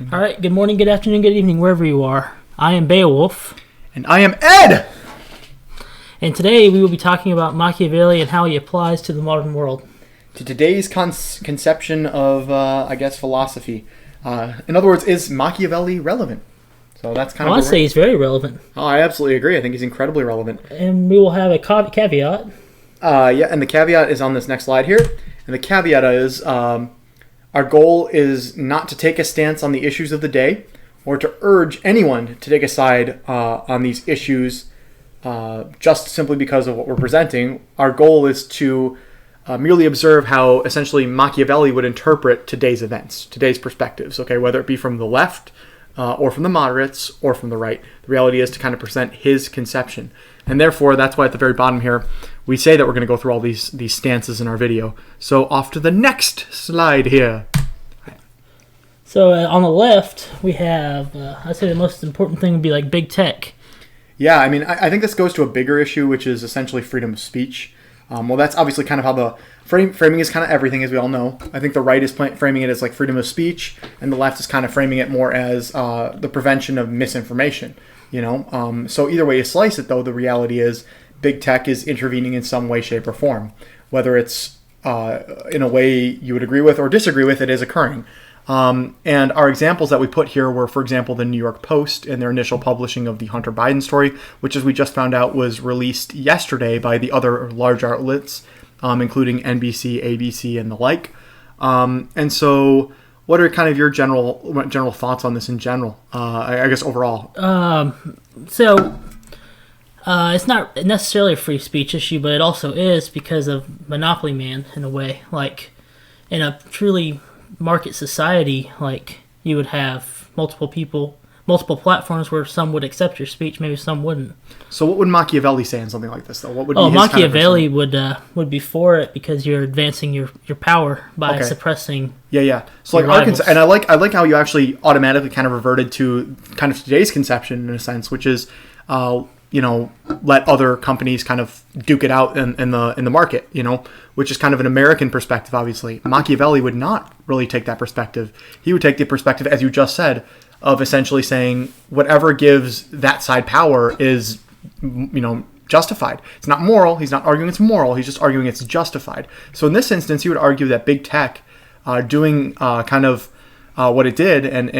All right, good morning, good afternoon, good evening, wherever you are. I am Beowulf. And I am Ed! And today we will be talking about Machiavelli and how he applies to the modern world. To today's conception of, philosophy. In other words, is Machiavelli relevant? So that's kind of... I'd say he's very relevant. Oh, I absolutely agree. I think he's incredibly relevant. And we will have a caveat. And the caveat is on this next slide here. And the caveat is... our goal is not to take a stance on the issues of the day or to urge anyone to take a side on these issues just simply because of what we're presenting. Our goal is to merely observe how essentially Machiavelli would interpret today's events, today's perspectives, okay, whether it be from the left or from the moderates or from the right. The reality is to kind of present his conception. And therefore, that's why at the very bottom here, we say that we're going to go through all these stances in our video. So off to the next slide here. So on the left, we have, I'd say the most important thing would be like big tech. Yeah, I mean, I think this goes to a bigger issue, which is essentially freedom of speech. Well, that's obviously kind of how the framing is kind of everything, as we all know. I think the right is framing it as like freedom of speech, and the left is kind of framing it more as the prevention of misinformation. You know, so either way you slice it, though, the reality is big tech is intervening in some way, shape, or form. Whether it's in a way you would agree with or disagree with, it is occurring. And our examples that we put here were, for example, the New York Post and their initial publishing of the Hunter Biden story, which, as we just found out, was released yesterday by the other large outlets, including NBC, ABC, and the like. And so, what are kind of your general thoughts on this in general? I guess overall. It's not necessarily a free speech issue, but it also is because of Monopoly Man in a way. Like in a truly market society, like you would have multiple people, multiple platforms where some would accept your speech, maybe some wouldn't. So what would Machiavelli say on something like this, though? What would be his Machiavelli would be for it because you're advancing your power by suppressing. Yeah. So like and I like how you actually automatically kind of reverted to kind of today's conception in a sense, which is let other companies kind of duke it out in the market, which is kind of an American perspective, obviously. Machiavelli would not really take that perspective. He would take the perspective, as you just said, of essentially saying whatever gives that side power is, justified. It's not moral. He's not arguing it's moral. He's just arguing it's justified. So in this instance, he would argue that big tech doing what it did and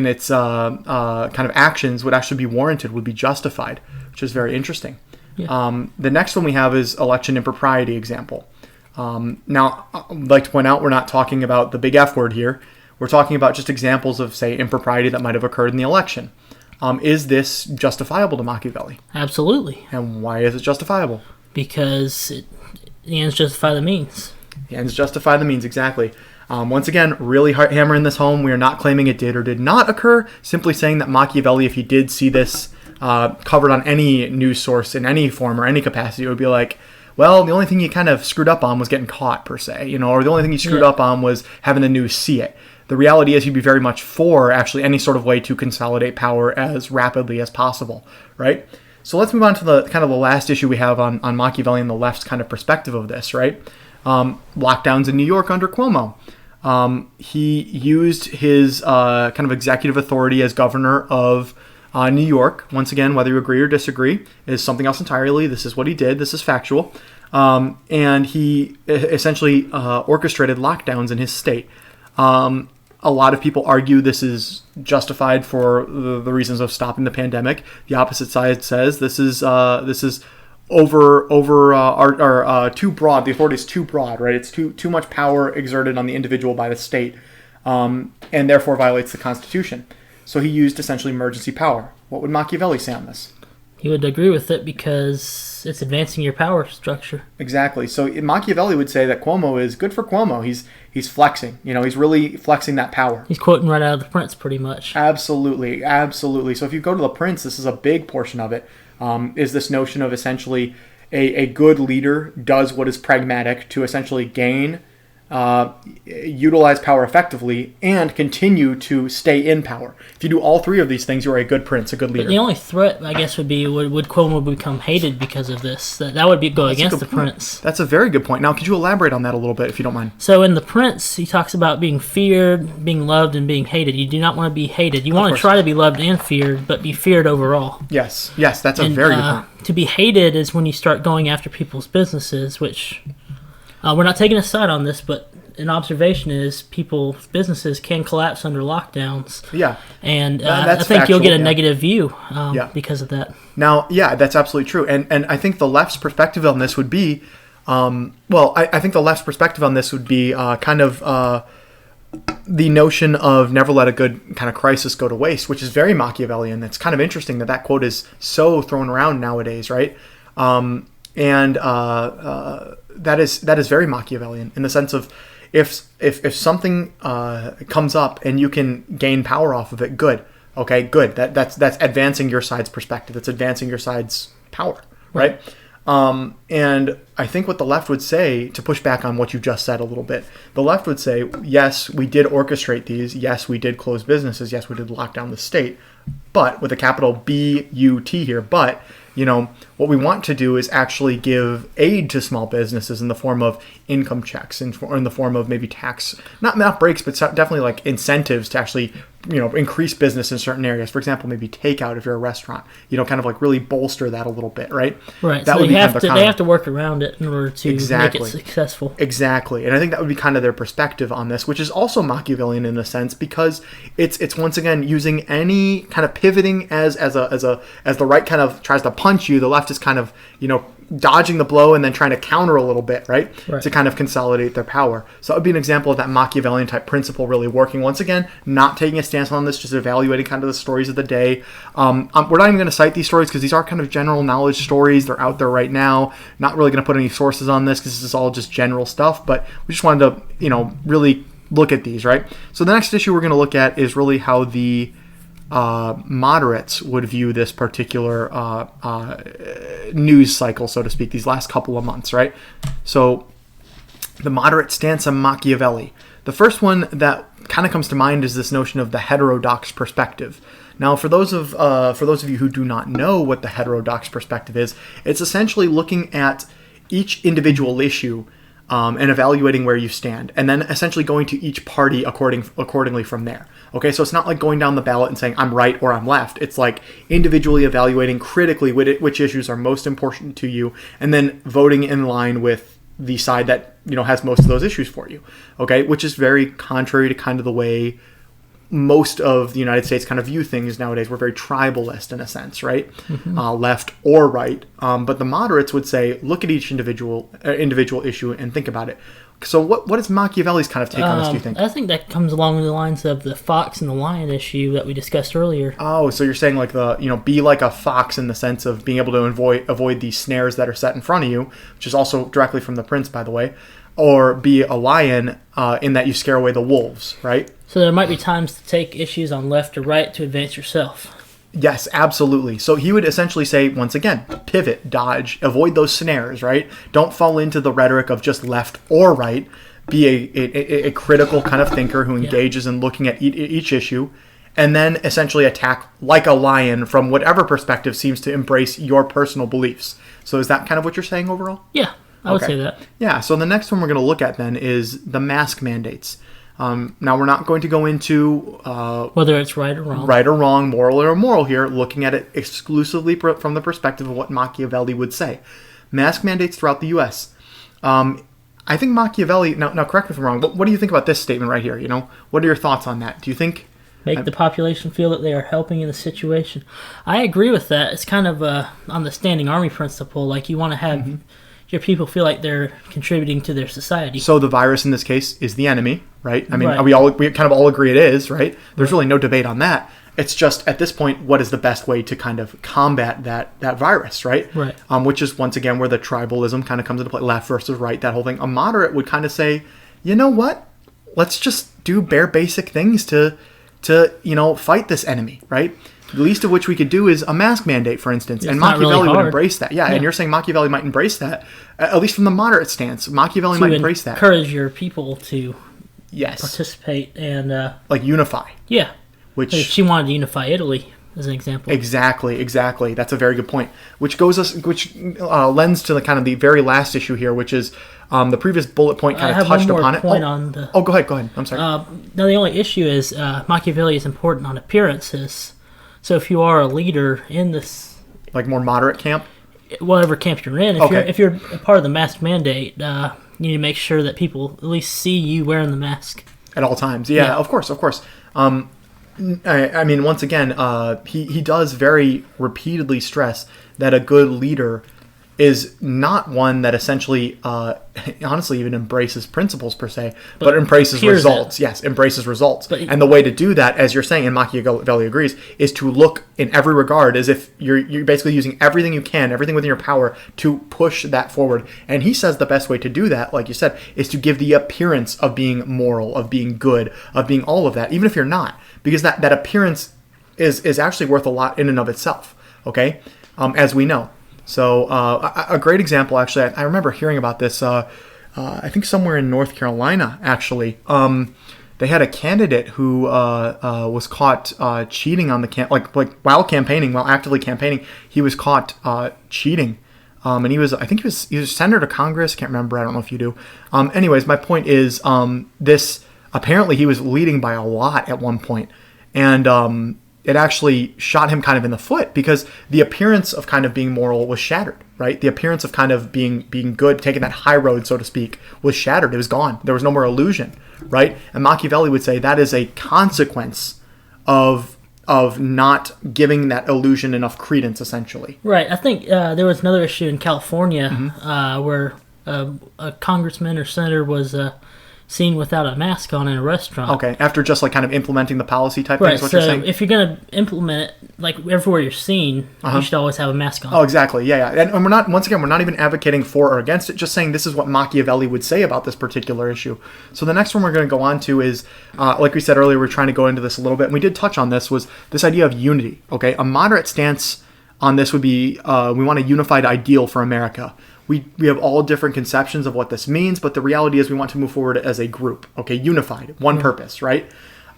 its kind of actions would actually be warranted, would be justified, which is very interesting. Yeah. The next one we have is election impropriety example. Now, I'd like to point out we're not talking about the big F word here. We're talking about just examples of, say, impropriety that might have occurred in the election. Is this justifiable to Machiavelli? Absolutely. And why is it justifiable? Because the ends justify the means. The ends justify the means, exactly. Once again, really hammering this home. We are not claiming it did or did not occur, simply saying that Machiavelli, if he did see this covered on any news source in any form or any capacity, it would be like, well, the only thing you kind of screwed up on was getting caught, per se, or the only thing you screwed up on was having the news see it. The reality is he'd be very much for actually any sort of way to consolidate power as rapidly as possible, right? So let's move on to the kind of the last issue we have on Machiavelli and the left's kind of perspective of this, right? Lockdowns in New York under Cuomo. He used his kind of executive authority as governor of New York. Once again, whether you agree or disagree is something else entirely. This is what he did. This is factual. And he essentially orchestrated lockdowns in his state. A lot of people argue this is justified for the reasons of stopping the pandemic. The opposite side says this is over too broad. The authority is too broad, right? It's too much power exerted on the individual by the state, and therefore violates the Constitution. So he used essentially emergency power. What would Machiavelli say on this? He would agree with it because it's advancing your power structure. Exactly. So Machiavelli would say that Cuomo is good for Cuomo. He's flexing. He's really flexing that power. He's quoting right out of The Prince, pretty much. Absolutely. So if you go to The Prince, this is a big portion of it. Is this notion of essentially a good leader does what is pragmatic to essentially gain utilize power effectively, and continue to stay in power. If you do all three of these things, you're a good prince, a good leader. But the only threat, I guess, would be would Cuomo become hated because of this? That would go against the prince. That's a very good point. Now, could you elaborate on that a little bit, if you don't mind? So in the Prince, he talks about being feared, being loved, and being hated. You do not want to be hated. You want to try to be loved and feared, but be feared overall. Yes, that's a very good point. To be hated is when you start going after people's businesses, which we're not taking a side on this, but an observation is people's businesses can collapse under lockdowns. Yeah. And I think you'll get a negative view because of that. Now, that's absolutely true. And I think the left's perspective on this would be, I think the left's perspective on this would be kind of the notion of never let a good kind of crisis go to waste, which is very Machiavellian. It's kind of interesting that quote is so thrown around nowadays, right? That is very Machiavellian in the sense of if something comes up and you can gain power off of it, good. Okay, good. That's advancing your side's perspective. That's advancing your side's power, right? And I think what the left would say, to push back on what you just said a little bit, the left would say, yes, we did orchestrate these. Yes, we did close businesses. Yes, we did lock down the state. But with a capital B-U-T here, but what we want to do is actually give aid to small businesses in the form of income checks and in the form of maybe tax, not breaks, but definitely like incentives to actually, increase business in certain areas. For example, maybe takeout if you're a restaurant, kind of like really bolster that a little bit, right? Right. That so would they have to work around it in order to make it successful. Exactly. And I think that would be kind of their perspective on this, which is also Machiavellian in a sense, because it's once again using any kind of pivoting as the right kind of tries to punch you, the left is kind of, dodging the blow and then trying to counter a little bit, right? To kind of consolidate their power. So that would be an example of that Machiavellian type principle really working. Once again, not taking a stance on this, just evaluating kind of the stories of the day. We're not even going to cite these stories because these are kind of general knowledge stories. They're out there right now. Not really going to put any sources on this because this is all just general stuff, but we just wanted to, really look at these, right? So the next issue we're going to look at is really how the moderates would view this particular news cycle, so to speak, these last couple of months, right? So the moderate stance on Machiavelli. The first one that kind of comes to mind is this notion of the heterodox perspective. Now, for those of you who do not know what the heterodox perspective is, it's essentially looking at each individual issue and evaluating where you stand, and then essentially going to each party accordingly from there. Okay, so it's not like going down the ballot and saying I'm right or I'm left. It's like individually evaluating critically which issues are most important to you, and then voting in line with the side that has most of those issues for you. Okay, which is very contrary to kind of the way most of the United States kind of view things nowadays. We're very tribalist in a sense, right? Mm-hmm. Left or right. But the moderates would say, look at each individual issue and think about it. So what is Machiavelli's kind of take on this, do you think? I think that comes along the lines of the fox and the lion issue that we discussed earlier. Oh, so you're saying like be like a fox in the sense of being able to avoid these snares that are set in front of you, which is also directly from the Prince, by the way, or be a lion in that you scare away the wolves, right? So there might be times to take issues on left or right to advance yourself. Yes, absolutely. So he would essentially say, once again, pivot, dodge, avoid those snares, right? Don't fall into the rhetoric of just left or right. Be a critical kind of thinker who engages in looking at each issue, and then essentially attack like a lion from whatever perspective seems to embrace your personal beliefs. So is that kind of what you're saying overall? Yeah, I would say that. Yeah, so the next one we're going to look at then is the mask mandates. Now, we're not going to go into whether it's right or wrong, moral or immoral here, looking at it exclusively from the perspective of what Machiavelli would say. Mask mandates throughout the U.S. I think Machiavelli, now correct me if I'm wrong, but what do you think about this statement right here? What are your thoughts on that? Do you think... Make the population feel that they are helping in the situation. I agree with that. It's kind of on the standing army principle, like you want to have... your people feel like they're contributing to their society. So the virus in this case is the enemy, right? I mean, we kind of all agree it is, right? There's really no debate on that. It's just at this point, what is the best way to kind of combat that virus, right? Right. Which is once again where the tribalism kind of comes into play, left versus right, that whole thing. A moderate would kind of say, you know what? Let's just do bare basic things to to, fight this enemy, right? The least of which we could do is a mask mandate, for instance, and Machiavelli would embrace that. Yeah, and you're saying Machiavelli might embrace that, at least from the moderate stance. Machiavelli might embrace that. Encourage your people to participate and unify. Yeah, which she wanted to unify Italy as an example. Exactly. That's a very good point. Which lends to the kind of the very last issue here, which is the previous bullet point kind of touched upon it. Go ahead. I'm sorry. Now the only issue is Machiavelli is important on appearances. So if you are a leader in this, more moderate camp, whatever camp you're in, if you're a part of the mask mandate, you need to make sure that people at least see you wearing the mask at all times. Yeah. Of course. I mean, once again, he does very repeatedly stress that a good leader is not one that essentially, honestly, even embraces principles per se, but embraces results. Yes, embraces results. And the way to do that, as you're saying, and Machiavelli agrees, is to look in every regard as if you're basically using everything you can, everything within your power to push that forward. And he says the best way to do that, like you said, is to give the appearance of being moral, of being good, of being all of that, even if you're not, because that appearance is actually worth a lot in and of itself. Okay, as we know. So a great example, actually, I remember hearing about this, I think somewhere in North Carolina, actually. They had a candidate who was caught cheating on the while actively campaigning, he was caught cheating. And he was senator to Congress, can't remember, I don't know if you do. Anyways, my point is apparently he was leading by a lot at one point, and it actually shot him kind of in the foot because the appearance of kind of being moral was shattered, right? The appearance of kind of being good, taking that high road, so to speak, was shattered. It was gone. There was no more illusion, right? And Machiavelli would say that is a consequence of not giving that illusion enough credence, essentially. Right. I think there was another issue in California where a congressman or senator was seen without a mask on in a restaurant. Okay, after just kind of implementing the policy type thing is what you're saying? If you're going to implement it, everywhere you're seen, you should always have a mask on. Oh, exactly, yeah. And we're not even advocating for or against it, just saying this is what Machiavelli would say about this particular issue. So the next one we're going to go on to is, like we said earlier, we're trying to go into this a little bit, and we did touch on this, was this idea of unity, okay? A moderate stance on this would be, we want a unified ideal for America. We have all different conceptions of what this means, but the reality is we want to move forward as a group, okay, unified, one purpose, right?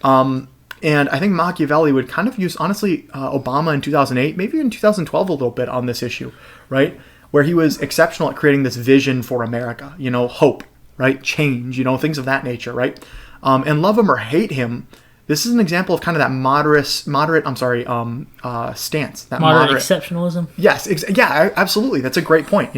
And I think Machiavelli would kind of use, honestly, Obama in 2008, maybe in 2012 a little bit on this issue, right? Where he was exceptional at creating this vision for America, hope, right? Change, things of that nature, right? And love him or hate him, this is an example of kind of that moderate stance. That moderate exceptionalism? Yes, absolutely. That's a great point,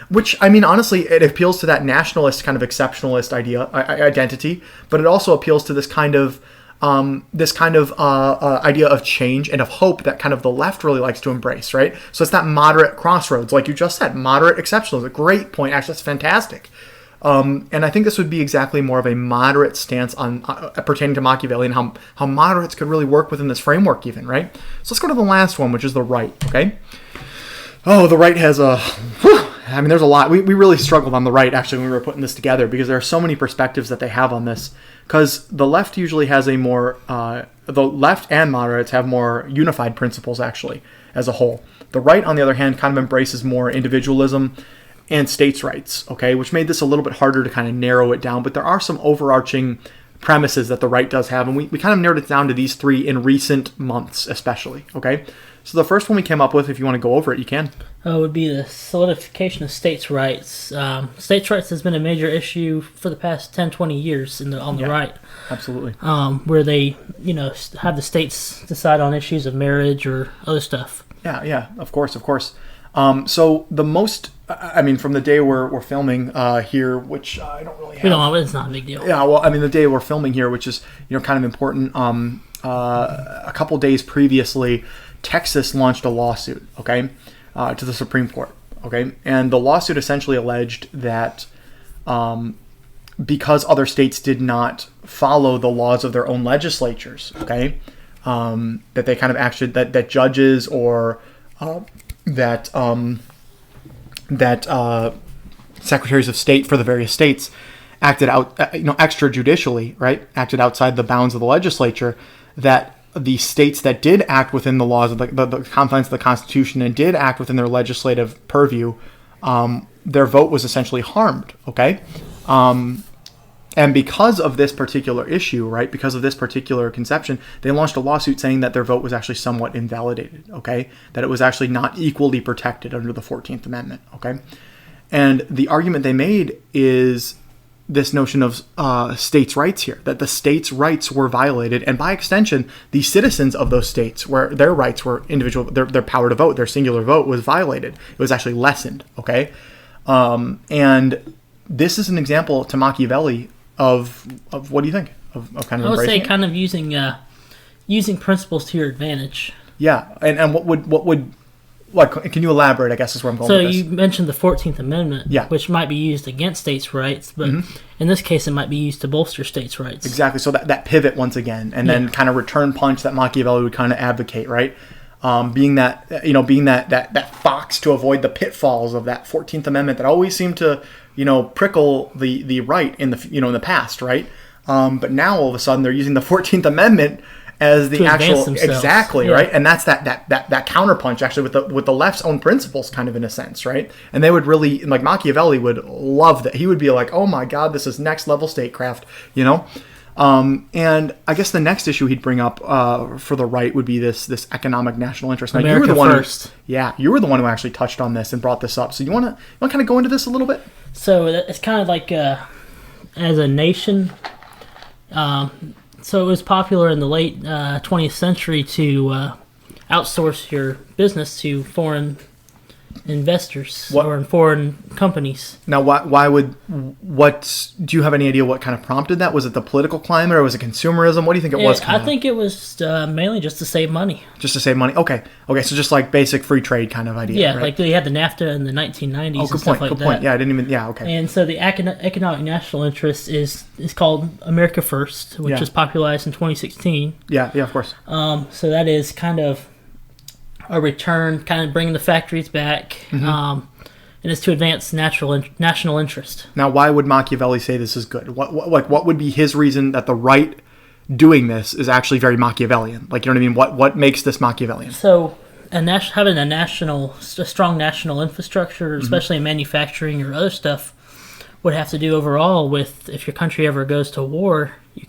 Which, I mean, honestly, it appeals to that nationalist kind of exceptionalist identity, but it also appeals to this kind of idea of change and of hope that kind of the left really likes to embrace, right? So it's that moderate crossroads, like you just said, moderate exceptionalism. A great point. Actually, that's fantastic. And I think this would be exactly more of a moderate stance on pertaining to Machiavelli and how moderates could really work within this framework even, right? So let's go to the last one, which is the right, okay? Oh, the right has there's a lot. We really struggled on the right, actually, when we were putting this together because there are so many perspectives that they have on this. Because the left usually has the left and moderates have more unified principles, actually, as a whole. The right, on the other hand, kind of embraces more individualism and states' rights, okay, which made this a little bit harder to kind of narrow it down. But there are some overarching premises that the right does have, and we kind of narrowed it down to these three in recent months, especially, okay? So the first one we came up with, if you want to go over it, you can. Would be the solidification of states' rights. States' rights has been a major issue for the past 10, 20 years on the right. Absolutely. Where they, have the states decide on issues of marriage or other stuff. Yeah, of course. So the most, from the day we're filming here, which I don't really have. We don't know, it's not a big deal. Yeah, well, the day we're filming here, which is, kind of important, a couple days previously, Texas launched a lawsuit, okay, to the Supreme Court, okay? And the lawsuit essentially alleged that because other states did not follow the laws of their own legislatures, okay, that they kind of actually, that judges or that secretaries of state for the various states acted out, extrajudicially, right? Acted outside the bounds of the legislature, that the states that did act within the laws of the confines of the Constitution and did act within their legislative purview, their vote was essentially harmed, okay? And because of this particular issue, right, because of this particular conception, they launched a lawsuit saying that their vote was actually somewhat invalidated, okay? That it was actually not equally protected under the 14th Amendment, okay? And the argument they made is this notion of states' rights here, that the states' rights were violated, and by extension, the citizens of those states, where their rights were individual, their power to vote, their singular vote was violated. It was actually lessened, okay? And this is an example to Machiavelli of what do you think of kind of? I would say it? kind of using principles to your advantage. Yeah, and what can you elaborate? I guess is where I'm going. So with this. you mentioned the 14th Amendment, Yeah. which might be used against states' rights, but in this case, it might be used to bolster states' rights. Exactly. So that pivot once again, and then kind of return punch that Machiavelli would kind of advocate, right? Being that fox to avoid the pitfalls of that 14th Amendment that always seemed to prickle the right in the past, right? But now all of a sudden they're using the 14th Amendment as the actual exactly, right? And that's that counterpunch actually with the left's own principles, kind of in a sense, right? And they would really, like, Machiavelli would love that. He would be like, oh my God, this is next level statecraft, And I guess the next issue he'd bring up for the right would be this economic national interest. Now, America you were the one first. you were the one who actually touched on this and brought this up. So you want to kind of go into this a little bit? So it's kind of like as a nation. So it was popular in the late 20th century to outsource your business to foreign investors or foreign companies. Now, do you have any idea what kind of prompted that? Was it the political climate or was it consumerism? What do you think it was? I think it was mainly just to save money. Just to save money? Okay, so just like basic free trade kind of idea. Yeah, right? like they had the NAFTA in the 1990s and stuff like that. Good point. Yeah, I didn't even, okay. And so the economic national interest is called America First, which was popularized in 2016. Yeah, of course. So that is kind of a return, kind of bringing the factories back, and it's to advance national interest. Now, why would Machiavelli say this is good? What would be his reason that the right doing this is actually very Machiavellian? Like, you know what I mean? What makes this Machiavellian? So, having a strong national infrastructure, especially in manufacturing or other stuff, would have to do overall with, if your country ever goes to war, you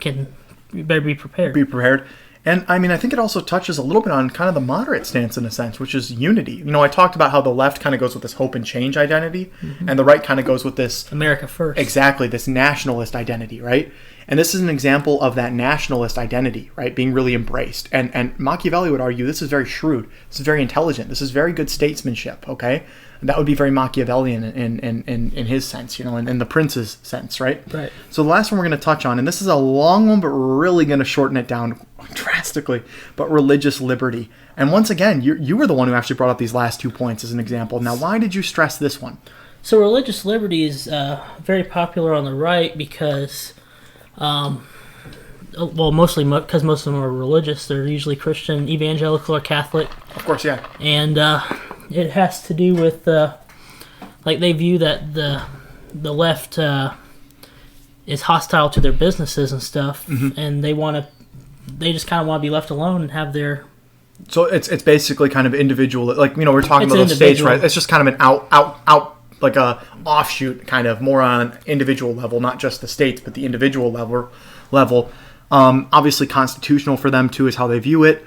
better be prepared. Be prepared. And I mean, I think it also touches a little bit on kind of the moderate stance in a sense, which is unity. I talked about how the left kind of goes with this hope and change identity, and the right kind of goes with this America first. Exactly, this nationalist identity, right? And this is an example of that nationalist identity, right, being really embraced. And Machiavelli would argue this is very shrewd, this is very intelligent, this is very good statesmanship, okay? And that would be very Machiavellian in his sense, in the prince's sense, right? Right. So the last one we're going to touch on, and this is a long one, but we're really going to shorten it down drastically, but religious liberty. And once again, you were the one who actually brought up these last 2 points as an example. Now, why did you stress this one? So religious liberty is very popular on the right because, mostly because most of them are religious. They're usually Christian, evangelical, or Catholic. Of course, yeah. And it has to do with, they view that the left is hostile to their businesses and stuff, and they just kind of want to be left alone and have their... So it's basically kind of individual, we're talking about the states, right? It's just kind of an out like a offshoot, kind of more on individual level, not just the states, but the individual level. Obviously constitutional for them too is how they view it.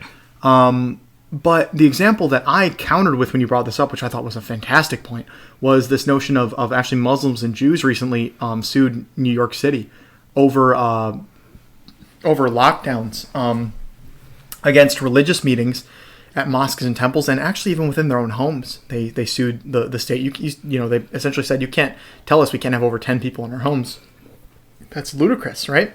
But the example that I countered with when you brought this up, which I thought was a fantastic point, was this notion of actually Muslims and Jews recently sued New York City over lockdowns against religious meetings at mosques and temples, and actually even within their own homes. They sued the state. They essentially said, you can't tell us we can't have over 10 people in our homes. That's ludicrous, right?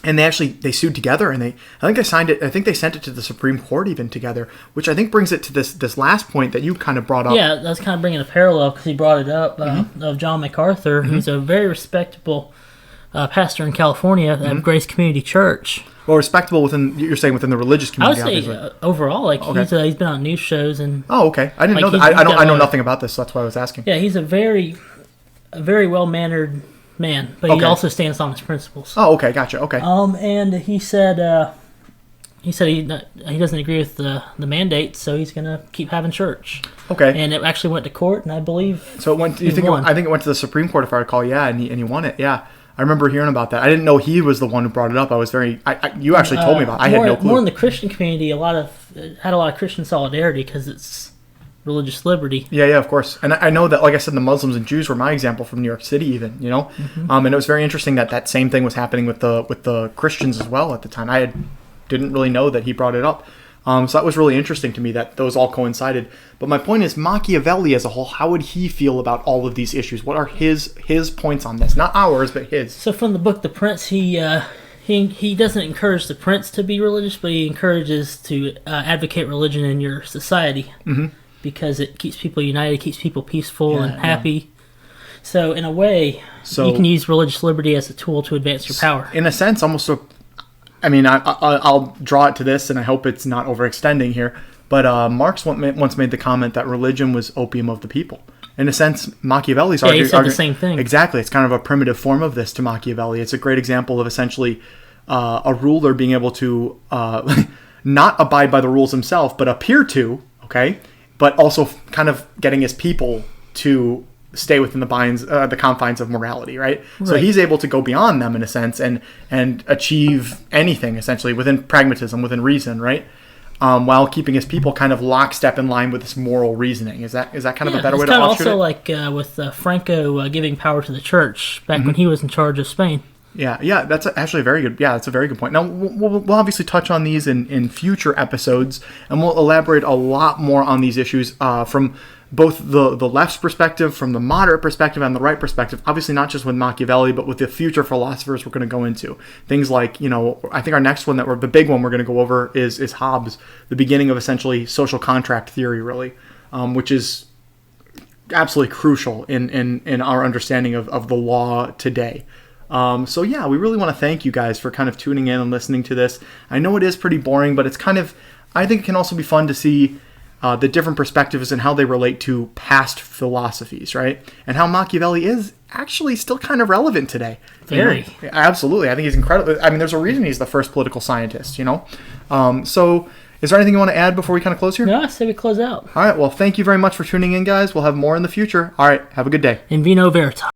And they sued together, and I think they sent it to the Supreme Court even together, which I think brings it to this last point that you kind of brought up. Yeah, that's kind of bringing a parallel because he brought it up of John MacArthur, who's a very respectable pastor in California at Grace Community Church. Well, respectable within the religious community. I would say overall, he's been on news shows and. Oh, okay. I didn't know that. I know nothing about this, so that's why I was asking. Yeah, he's a very well mannered man, but he Okay. also stands on his principles. Oh, okay, gotcha. Okay. And he said he doesn't agree with the mandate, so he's gonna keep having church. Okay. And it actually went to court, and I believe So it went. he won. I think it went to the Supreme Court, if I recall. Yeah, and he won it. Yeah, I remember hearing about that. I didn't know he was the one who brought it up. I was very. You actually told me about it. I had no clue. More in the Christian community, it had a lot of Christian solidarity because it's religious liberty. Yeah, of course. And I know that, like I said, the Muslims and Jews were my example from New York City, even. And it was very interesting that same thing was happening with the Christians as well at the time. I didn't really know that he brought it up. So that was really interesting to me that those all coincided. But my point is, Machiavelli as a whole, how would he feel about all of these issues? What are his points on this? Not ours, but his. So from the book The Prince, he doesn't encourage the prince to be religious, but he encourages to advocate religion in your society because it keeps people united, keeps people peaceful and happy. Yeah. So in a way, you can use religious liberty as a tool to advance your power. In a sense, almost so. I mean, I'll draw it to this, and I hope it's not overextending here. But Marx once made the comment that religion was opium of the people. In a sense, Machiavelli's arguing... Yeah, he said the same thing. Exactly. It's kind of a primitive form of this to Machiavelli. It's a great example of essentially a ruler being able to not abide by the rules himself, but appear to, okay? But also kind of getting his people to stay within the confines of morality, right? So he's able to go beyond them in a sense and achieve anything essentially within pragmatism, within reason, right? While keeping his people kind of lockstep in line with this moral reasoning. Is that kind of a better way to illustrate it? It's kind of also like with Franco giving power to the church back when he was in charge of Spain. Yeah, that's actually very good. Yeah, that's a very good point. Now, we'll obviously touch on these in future episodes, and we'll elaborate a lot more on these issues from both the left's perspective, from the moderate perspective, and the right perspective. Obviously, not just with Machiavelli, but with the future philosophers we're going to go into. Things like, I think our next one, the big one we're going to go over is Hobbes, the beginning of essentially social contract theory, really, which is absolutely crucial in our understanding of the law today. So yeah, we really want to thank you guys for kind of tuning in and listening to this. I know it is pretty boring, but it's I think it can also be fun to see the different perspectives and how they relate to past philosophies, right? And how Machiavelli is actually still kind of relevant today. Very. Absolutely. I think he's incredible. I mean, there's a reason he's the first political scientist, So is there anything you want to add before we kind of close here? No, I say we close out. All right. Well, thank you very much for tuning in, guys. We'll have more in the future. All right. Have a good day. In vino veritas.